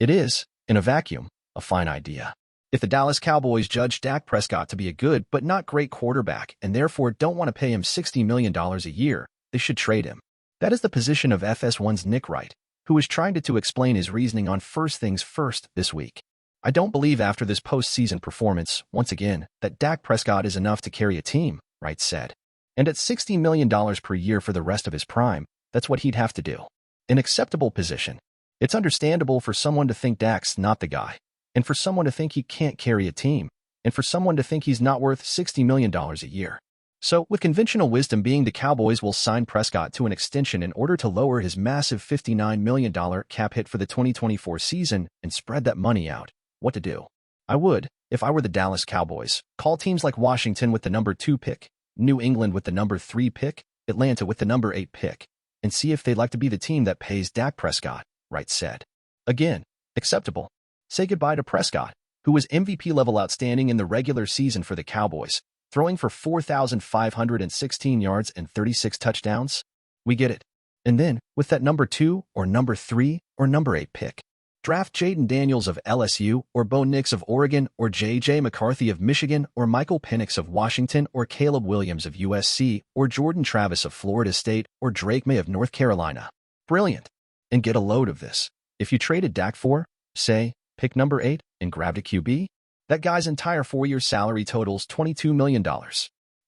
It is, in a vacuum, a fine idea. If the Dallas Cowboys judge Dak Prescott to be a good but not great quarterback and therefore don't want to pay him $60 million a year, they should trade him. That is the position of FS1's Nick Wright, who is trying to explain his reasoning on First Things First this week. I don't believe after this postseason performance, once again, that Dak Prescott is enough to carry a team, Wright said. And at $60 million per year for the rest of his prime, that's what he'd have to do. An acceptable position. It's understandable for someone to think Dak's not the guy, and for someone to think he can't carry a team, and for someone to think he's not worth $60 million a year. So, with conventional wisdom being the Cowboys will sign Prescott to an extension in order to lower his massive $59 million cap hit for the 2024 season and spread that money out, what to do? I would, if I were the Dallas Cowboys, call teams like Washington with the number 2 pick, New England with the number 3 pick, Atlanta with the number 8 pick, and see if they'd like to be the team that pays Dak Prescott, Wright said. Again, acceptable. Say goodbye to Prescott, who was MVP-level outstanding in the regular season for the Cowboys, throwing for 4,516 yards and 36 touchdowns. We get it. And then, with that number 2 or number 3 or number 8 pick, draft Jaden Daniels of LSU or Bo Nix of Oregon or J.J. McCarthy of Michigan or Michael Penix of Washington or Caleb Williams of USC or Jordan Travis of Florida State or Drake May of North Carolina. Brilliant. And get a load of this. If you traded Dak for, say, pick number 8 and grabbed a QB, that guy's entire 4-year salary totals $22 million.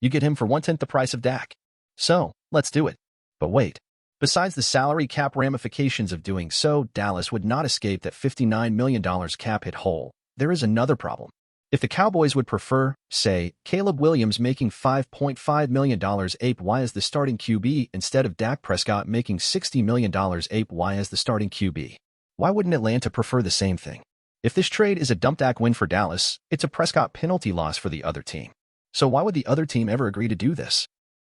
You get him for 1/10 the price of Dak. So, let's do it. But wait. Besides the salary cap ramifications of doing so, Dallas would not escape that $59 million cap hit hole. There is another problem. If the Cowboys would prefer, say, Caleb Williams making $5.5 million APY as the starting QB instead of Dak Prescott making $60 million APY as the starting QB, why wouldn't Atlanta prefer the same thing? If this trade is a dump Dak win for Dallas, it's a Prescott penalty loss for the other team. So why would the other team ever agree to do this?